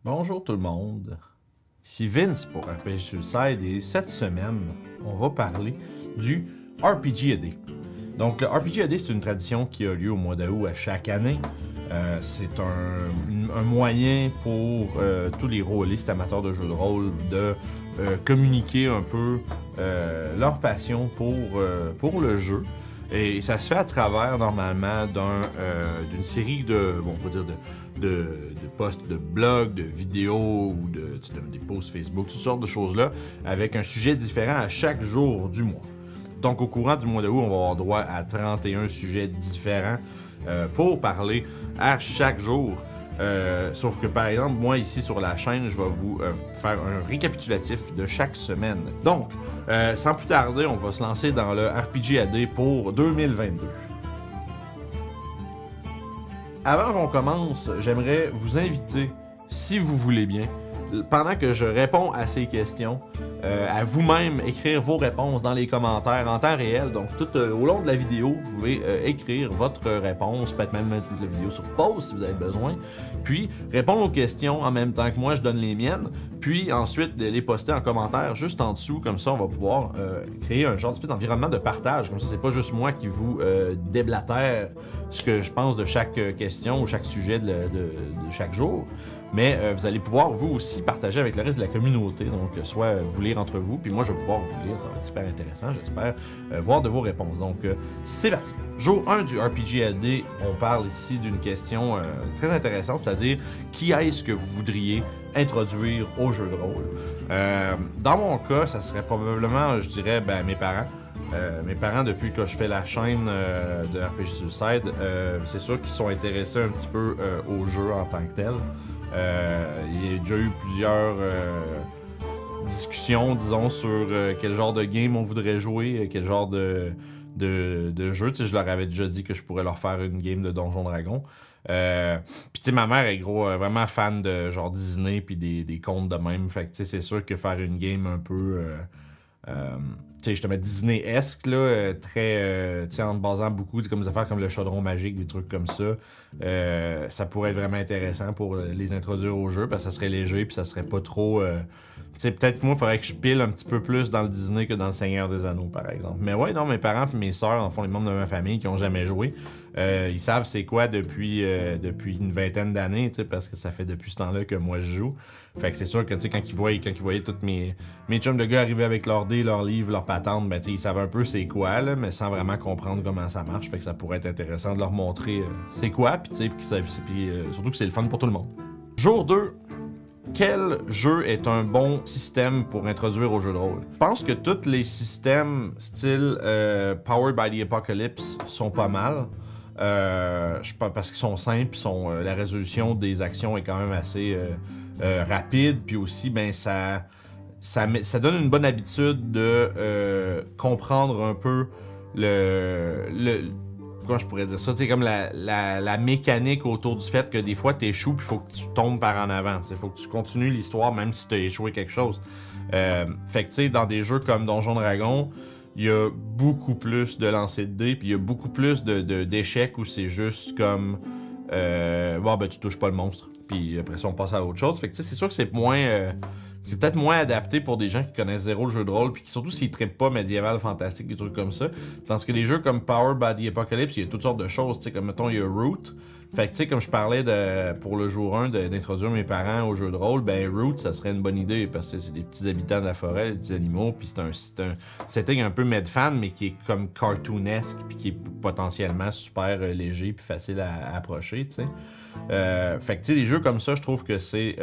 Bonjour tout le monde, ici Vince pour RPG Suicide et cette semaine, on va parler du RPG AD. Donc le RPG AD, c'est une tradition qui a lieu au mois d'août à chaque année. C'est un moyen pour tous les rôlistes amateurs de jeux de rôle de communiquer un peu leur passion pour le jeu. Et ça se fait à travers, normalement, d'une série de, bon, on va dire de posts de blogs, de vidéos ou des posts Facebook, toutes sortes de choses-là, avec un sujet différent à chaque jour du mois. Donc, au courant du mois d'août, on va avoir droit à 31 sujets différents pour parler à chaque jour. Sauf que par exemple, moi ici sur la chaîne, je vais vous faire un récapitulatif de chaque semaine. Donc, sans plus tarder, on va se lancer dans le RPG AD pour 2022. Avant qu'on commence, j'aimerais vous inviter, si vous voulez bien, pendant que je réponds à ces questions, à vous-même écrire vos réponses dans les commentaires en temps réel. Donc, tout au long de la vidéo, vous pouvez écrire votre réponse, peut-être même mettre la vidéo sur pause si vous avez besoin. Puis, répondre aux questions en même temps que moi, je donne les miennes. Puis, ensuite, les poster en commentaire juste en dessous. Comme ça, on va pouvoir créer un genre d'environnement de partage. Comme ça, c'est pas juste moi qui vous déblatère ce que je pense de chaque question ou chaque sujet de chaque jour. Mais vous allez pouvoir, vous aussi, partager avec le reste de la communauté. Donc, soit vous lire entre vous, puis moi, je vais pouvoir vous lire. Ça va être super intéressant, j'espère voir de vos réponses. Donc, c'est parti. Jour 1 du RPG AD, on parle ici d'une question très intéressante, c'est-à-dire, qui est-ce que vous voudriez introduire au jeu de rôle? Dans mon cas, ça serait probablement, je dirais, mes parents. Mes parents, depuis que je fais la chaîne de RPG Suicide, c'est sûr qu'ils sont intéressés un petit peu au jeu en tant que tel. Il y a déjà eu plusieurs discussions, disons, sur quel genre de game on voudrait jouer, quel genre de jeu. Tu sais, je leur avais déjà dit que je pourrais leur faire une game de Donjon Dragon. Puis tu sais, ma mère est vraiment fan de genre Disney puis des contes de même. Fait que tu sais, c'est sûr que faire une game un peu tu sais, justement Disney-esque, là, très, tu sais, en basant beaucoup comme des affaires comme le chaudron magique, des trucs comme ça, ça pourrait être vraiment intéressant pour les introduire au jeu, parce que ça serait léger, puis ça serait pas trop, tu sais, peut-être que moi, il faudrait que je pile un petit peu plus dans le Disney que dans le Seigneur des Anneaux, par exemple. Mais ouais, non, mes parents et mes sœurs, en font les membres de ma famille qui ont jamais joué, ils savent c'est quoi depuis une vingtaine d'années, tu sais, parce que ça fait depuis ce temps-là que moi je joue. Fait que c'est sûr que, tu sais, quand ils voyaient tous mes chums de gars arriver avec leurs dés, leurs livres, leurs patentes, ben, tu sais, ils savent un peu c'est quoi, là, mais sans vraiment comprendre comment ça marche. Fait que ça pourrait être intéressant de leur montrer c'est quoi, puis, tu sais, puis surtout que c'est le fun pour tout le monde. Jour 2. Quel jeu est un bon système pour introduire au jeu de rôle? Je pense que tous les systèmes style Powered by the Apocalypse sont pas mal. Parce qu'ils sont simples, la résolution des actions est quand même assez rapide, puis aussi, ben, ça donne une bonne habitude de comprendre un peu comment je pourrais dire ça, tu sais, comme la mécanique autour du fait que des fois t'échoues puis faut que tu tombes par en avant, tu sais, faut que tu continues l'histoire même si t'as échoué quelque chose. Fait que tu sais, dans des jeux comme Donjon Dragon, il y a beaucoup plus de lancer de dés puis il y a beaucoup plus d'échecs où c'est juste comme bon ben tu touches pas le monstre puis après ça on passe à autre chose. Fait que tu sais, c'est sûr que c'est moins c'est peut-être moins adapté pour des gens qui connaissent zéro le jeu de rôle, puis surtout s'ils trippent pas médiéval, fantastique, des trucs comme ça. Tandis que les jeux comme Power by the Apocalypse, il y a toutes sortes de choses, tu sais, comme mettons, il y a Root. Fait que tu sais, comme je parlais pour le jour 1 d'introduire mes parents au jeu de rôle, ben Root, ça serait une bonne idée, parce que c'est des petits habitants de la forêt, des petits animaux, puis c'est un setting un peu medfan, mais qui est comme cartoonesque, puis qui est potentiellement super léger, puis facile à approcher, tu sais. Fait que tu sais, des jeux comme ça, je trouve que c'est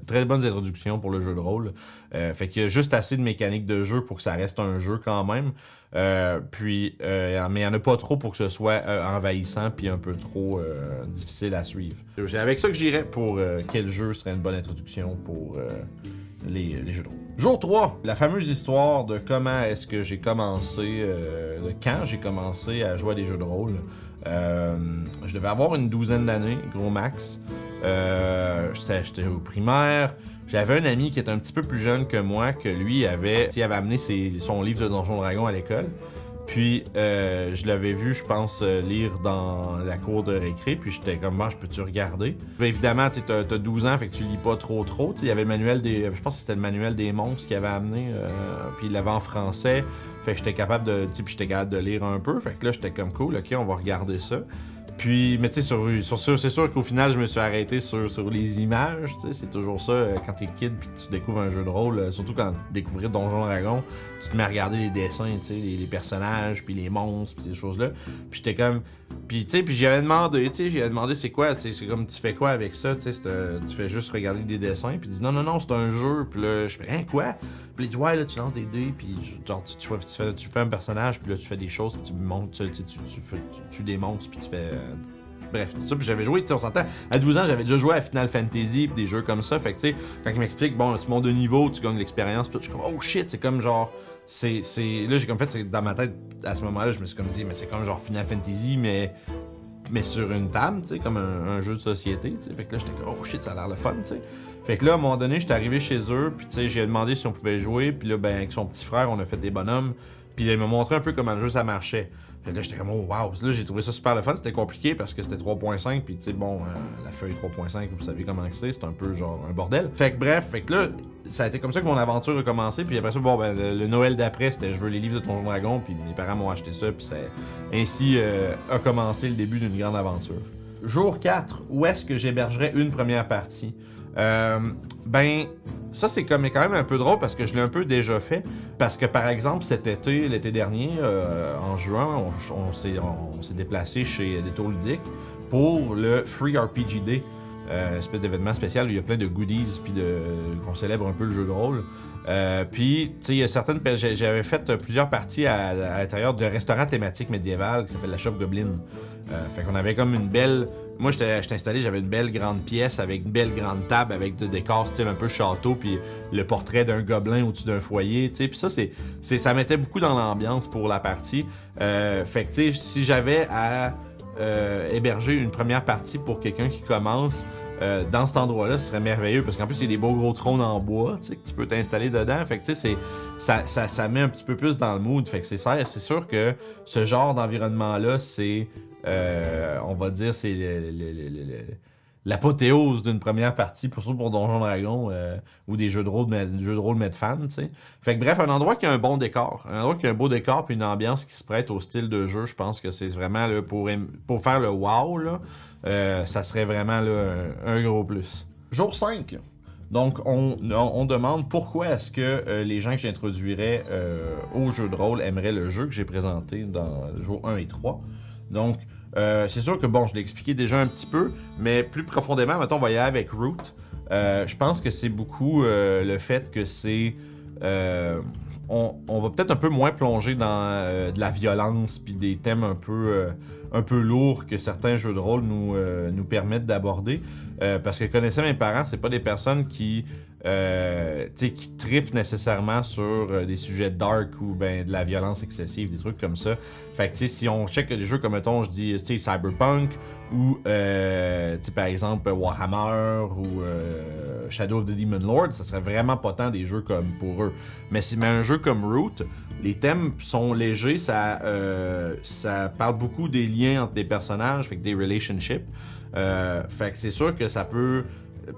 très bonnes introductions pour le jeu de rôle. Fait qu'il y a juste assez de mécanique de jeu pour que ça reste un jeu quand même. Mais il n'y en a pas trop pour que ce soit envahissant puis un peu trop difficile à suivre. C'est avec ça que j'irais pour quel jeu serait une bonne introduction pour les jeux de rôle. Jour 3, la fameuse histoire de comment est-ce que j'ai commencé, de quand j'ai commencé à jouer à des jeux de rôle. Je devais avoir une douzaine d'années, gros max. J'étais au primaire. J'avais un ami qui était un petit peu plus jeune que moi, que lui avait amené son livre de Donjon Dragon à l'école. Puis je l'avais vu, je pense, lire dans la cour de récré, puis j'étais comme, je peux-tu regarder? Puis évidemment, tu t'as 12 ans, fait que tu lis pas trop. Il y avait le manuel des... Je pense que c'était le manuel des monstres qu'il avait amené, puis il l'avait en français, fait que j'étais capable de... Puis j'étais capable de lire un peu, fait que là, j'étais comme cool, ok, on va regarder ça. Puis, mais tu sais, c'est sûr qu'au final, je me suis arrêté sur les images, tu sais, c'est toujours ça, quand t'es kid puis tu découvres un jeu de rôle, surtout quand découvrir Donjon Dragon, tu te mets à regarder les dessins, tu sais, les personnages, puis les monstres, puis ces choses-là. Puis j'étais comme... Puis tu sais, puis j'avais demandé c'est quoi, tu sais, c'est comme tu fais quoi avec ça, tu sais, tu fais juste regarder des dessins, puis il dit non, c'est un jeu, puis là, je fais, hein, quoi? Puis il dit, ouais, là, tu lances des dés, puis genre, tu fais un personnage, puis là, tu fais des choses, puis tu montes, tu tues des monstres, puis tu fais... Bref, tout ça, puis j'avais joué, tu sais, on s'entend, à 12 ans, j'avais déjà joué à Final Fantasy, pis des jeux comme ça, fait que, tu sais, quand il m'explique, bon, tu montes de niveau, tu gagnes de l'expérience, pis tout, je suis comme, oh shit, c'est comme genre... Là, j'ai comme fait, c'est dans ma tête, à ce moment-là, je me suis comme dit, mais c'est comme genre Final Fantasy, mais sur une table, tu sais, comme un jeu de société, tu sais. Fait que là, j'étais comme, oh shit, ça a l'air le fun, tu sais. Fait que là, à un moment donné, j'étais arrivé chez eux, puis tu sais, j'ai demandé si on pouvait jouer, puis là, ben, avec son petit frère, on a fait des bonhommes, puis il m'a montré un peu comment le jeu ça marchait. Fait que là, j'étais comme, oh wow, là, j'ai trouvé ça super le fun, c'était compliqué parce que c'était 3.5, puis tu sais, bon, la feuille 3.5, vous savez comment c'est un peu genre un bordel. Fait que bref, fait que là, ça a été comme ça que mon aventure a commencé, puis après ça, bon, ben, le Noël d'après, c'était je veux les livres de Donjon Dragon, puis mes parents m'ont acheté ça, puis ainsi a commencé le début d'une grande aventure. Jour 4, où est-ce que j'hébergerais une première partie? Ben, ça c'est quand même un peu drôle parce que je l'ai un peu déjà fait. Parce que par exemple, l'été dernier, en juin, on s'est déplacé chez Détour Ludique pour le Free RPG Day. Espèce d'événement spécial où il y a plein de goodies puis qu'on célèbre un peu le jeu de rôle. Puis, tu sais, il y a certaines... J'avais fait plusieurs parties à l'intérieur d'un restaurant thématique médiéval qui s'appelle la Shop Goblin. Fait qu'on avait comme une belle... Moi, j'étais installé, j'avais une belle grande pièce avec une belle grande table avec des décors style un peu château, puis le portrait d'un gobelin au-dessus d'un foyer, tu sais. Puis ça, ça mettait beaucoup dans l'ambiance pour la partie. Fait que, tu sais, si j'avais à héberger une première partie pour quelqu'un qui commence... dans cet endroit-là, ce serait merveilleux parce qu'en plus, il y a des beaux gros trônes en bois, tu sais, que tu peux t'installer dedans. Fait que, tu sais, ça met un petit peu plus dans le mood. Fait que c'est sûr que ce genre d'environnement-là, c'est, on va dire, c'est l'apothéose d'une première partie, surtout pour Donjon Dragon ou des jeux de rôle de fans, tu sais. Fait que bref, un endroit qui a un bon décor, un endroit qui a un beau décor puis une ambiance qui se prête au style de jeu, je pense que c'est vraiment là, pour faire le wow, là, ça serait vraiment là, un gros plus. Jour 5. Donc, on demande pourquoi est-ce que les gens que j'introduirais au jeu de rôle aimeraient le jeu que j'ai présenté dans le jour 1 et 3. Donc, c'est sûr que, bon, je l'ai expliqué déjà un petit peu, mais plus profondément, mettons, on va y aller avec Root. Je pense que c'est beaucoup le fait que c'est... on va peut-être un peu moins plonger dans de la violence puis des thèmes un peu lourds que certains jeux de rôle nous permettent d'aborder. Parce que connaissant mes parents, c'est pas des personnes qui trippent nécessairement sur des sujets dark ou ben de la violence excessive, des trucs comme ça. Fait que si on check des jeux comme mettons, je dis Cyberpunk ou par exemple Warhammer ou Shadow of the Demon Lord, ça serait vraiment pas tant des jeux comme pour eux. Mais un jeu comme Root, les thèmes sont légers, ça parle beaucoup des liens entre des personnages, fait que des relationships. Fait que c'est sûr que ça peut...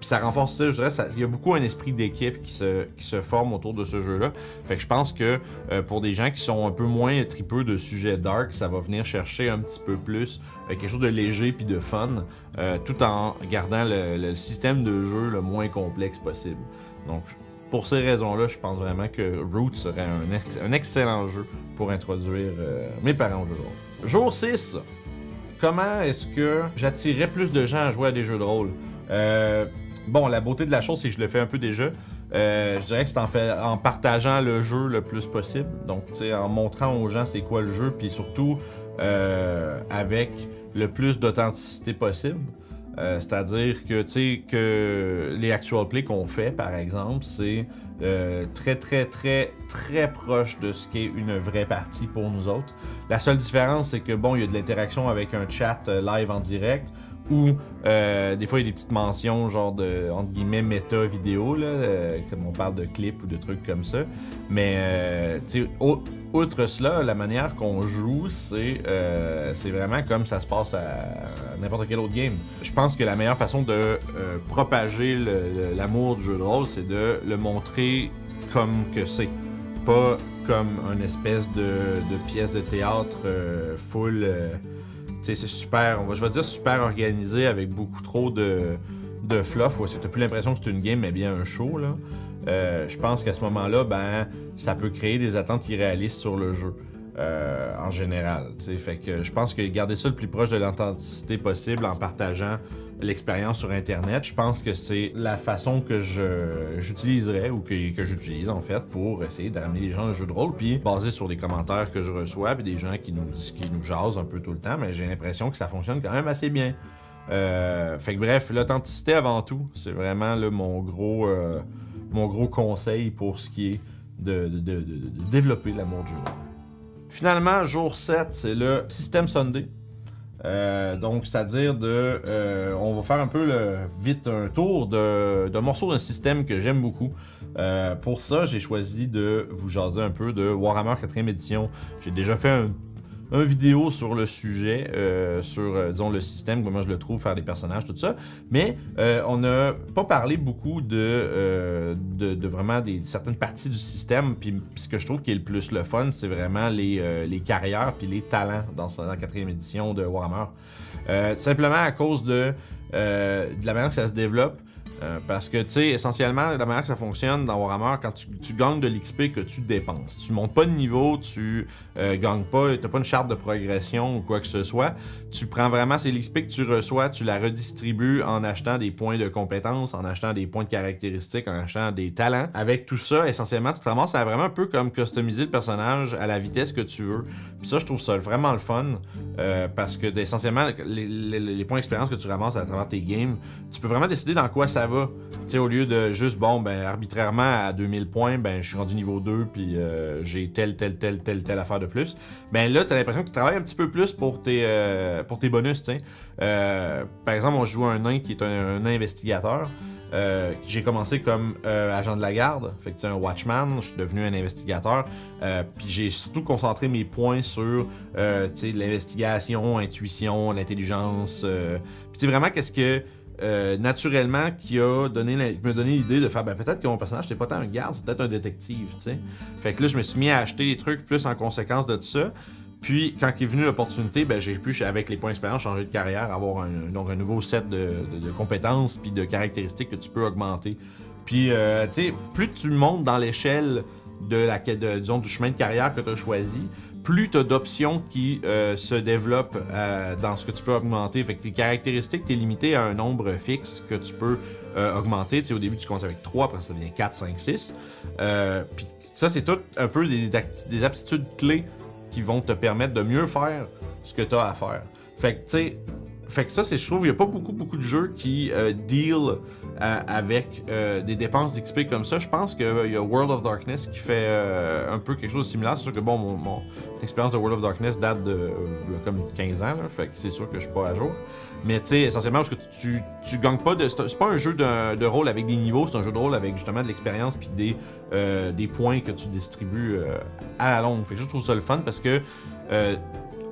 Puis ça renforce ça, je dirais, il y a beaucoup un esprit d'équipe qui se forme autour de ce jeu-là. Fait que je pense que pour des gens qui sont un peu moins tripeux de sujets dark, ça va venir chercher un petit peu plus quelque chose de léger puis de fun, tout en gardant le système de jeu le moins complexe possible. Donc, pour ces raisons-là, je pense vraiment que Root serait un excellent jeu pour introduire mes parents au jeu de rôle. Jour 6. Comment est-ce que j'attirerais plus de gens à jouer à des jeux de rôle? Bon, la beauté de la chose, c'est que je le fais un peu déjà. Je dirais que c'est en partageant le jeu le plus possible. Donc, tu sais, en montrant aux gens c'est quoi le jeu, puis surtout avec le plus d'authenticité possible. C'est-à-dire que, tu sais, que les actual plays qu'on fait, par exemple, c'est très, très, très, très proche de ce qu'est une vraie partie pour nous autres. La seule différence, c'est que, bon, il y a de l'interaction avec un chat live en direct. Ou des fois il y a des petites mentions genre de entre guillemets méta vidéo là, comme on parle de clips ou de trucs comme ça. Mais tu sais, outre cela, la manière qu'on joue, c'est vraiment comme ça se passe à n'importe quel autre game. Je pense que la meilleure façon de propager l'amour du jeu de rôle, c'est de le montrer comme que c'est. Pas comme une espèce de pièce de théâtre full... c'est super, je vais dire super organisé avec beaucoup trop de fluff. Ouais, t'as plus l'impression que c'est une game, mais bien un show, là. Je pense qu'à ce moment-là, ben, ça peut créer des attentes irréalistes sur le jeu. En général. T'sais. Fait que je pense que garder ça le plus proche de l'authenticité possible en partageant l'expérience sur Internet, je pense que c'est la façon que j'utiliserais ou que j'utilise en fait pour essayer de ramener les gens au jeu de rôle, puis basé sur des commentaires que je reçois, puis des gens qui nous jasent un peu tout le temps, mais j'ai l'impression que ça fonctionne quand même assez bien. Fait que bref, l'authenticité avant tout, c'est vraiment là, mon gros conseil pour ce qui est de développer l'amour du jeu. Finalement, jour 7, c'est le System Sunday. Donc, c'est-à-dire on va faire un peu vite un tour d'un morceau d'un système que j'aime beaucoup. Pour ça, j'ai choisi de vous jaser un peu de Warhammer 4e édition. J'ai déjà fait un vidéo sur le sujet, sur, disons, le système, comment je le trouve, faire des personnages, tout ça. Mais on n'a pas parlé beaucoup de vraiment certaines parties du système. Puis ce que je trouve qui est le plus le fun, c'est vraiment les carrières puis les talents dans la 4e édition de Warhammer. Simplement à cause de la manière que ça se développe. Parce que, tu sais, essentiellement, la manière que ça fonctionne dans Warhammer, quand tu gagnes de l'XP que tu dépenses. Tu montes pas de niveau, tu gagnes pas, t'as pas une charte de progression ou quoi que ce soit. Tu prends vraiment, c'est l'XP que tu reçois, tu la redistribues en achetant des points de compétences, en achetant des points de caractéristiques, en achetant des talents. Avec tout ça, essentiellement, tu te ramasses à vraiment un peu comme customiser le personnage à la vitesse que tu veux. Puis ça, je trouve ça vraiment le fun. Parce que, essentiellement, les points d'expérience que tu ramasses à travers tes games, tu peux vraiment décider dans quoi ça va. Tu sais, au lieu de juste, bon, ben, arbitrairement à 2000 points, ben, je suis rendu niveau 2 puis j'ai telle affaire de plus. Ben là, t'as l'impression que tu travailles un petit peu plus pour tes bonus, tu sais. Par exemple, on joue un nain qui est un nain investigateur. J'ai commencé comme agent de la garde, fait que tu sais, un watchman, je suis devenu un investigateur, puis j'ai surtout concentré mes points sur l'investigation, intuition, l'intelligence, puis tu sais vraiment qu'est-ce que naturellement qui m'a donné l'idée de faire ben, peut-être que mon personnage c'était pas tant un garde, c'est peut-être un détective, tu sais. Fait que là je me suis mis à acheter des trucs plus en conséquence de ça. Puis, quand est venue l'opportunité, ben, j'ai pu, avec les points d'expérience, changer de carrière, avoir un nouveau set de compétences puis de caractéristiques que tu peux augmenter. Puis, tu sais, plus tu montes dans l'échelle disons, du chemin de carrière que tu as choisi, plus tu as d'options qui se développent dans ce que tu peux augmenter. Fait que tes caractéristiques, tu es limité à un nombre fixe que tu peux augmenter. Tu sais, au début, tu comptes avec 3, après ça devient 4, 5, 6. Puis, ça, c'est tout un peu des aptitudes clés qui vont te permettre de mieux faire ce que tu as à faire. Fait que, tu sais, ça, je trouve, il n'y a pas beaucoup de jeux qui deal avec des dépenses d'XP comme ça. Je pense qu'il y a World of Darkness qui fait un peu quelque chose de similaire. C'est sûr que, bon, mon expérience de World of Darkness date de comme 15 ans, là, fait que c'est sûr que je suis pas à jour. Mais, tu sais, essentiellement, parce que tu gagnes pas de... C'est pas un jeu de rôle avec des niveaux, c'est un jeu de rôle avec, justement, de l'expérience puis des points que tu distribues à la longue. Fait que je trouve ça le fun parce que...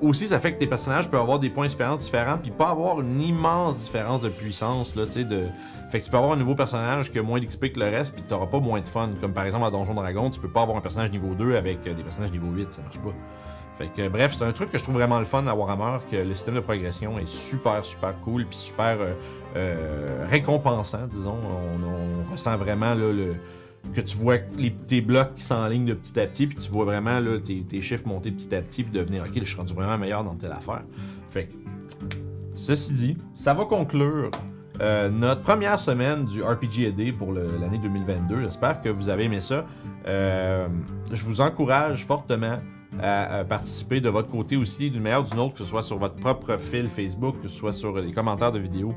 aussi, ça fait que tes personnages peuvent avoir des points d'expérience différents puis pas avoir une immense différence de puissance, là, tu sais, Fait que tu peux avoir un nouveau personnage qui a moins d'XP que le reste puis t'auras pas moins de fun. Comme par exemple à Donjon Dragon, tu peux pas avoir un personnage niveau 2 avec des personnages niveau 8, ça marche pas. Fait que bref, c'est un truc que je trouve vraiment le fun à Warhammer, que le système de progression est super cool puis super récompensant, disons. On ressent vraiment là, que tu vois tes blocs qui s'enlignent de petit à petit, puis tu vois vraiment là, tes chiffres monter petit à petit, puis devenir ok, je suis rendu vraiment meilleur dans telle affaire. Fait que, ceci dit, ça va conclure notre première semaine du RPG AD pour l'année 2022. J'espère que vous avez aimé ça. Je vous encourage fortement à participer de votre côté aussi, d'une manière ou d'une autre, que ce soit sur votre propre fil Facebook, que ce soit sur les commentaires de vidéos,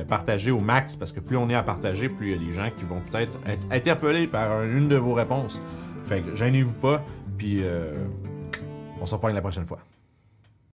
partagez au max, parce que plus on est à partager, plus il y a des gens qui vont peut-être être interpellés par une de vos réponses. Fait que gênez-vous pas, puis on se reparle la prochaine fois.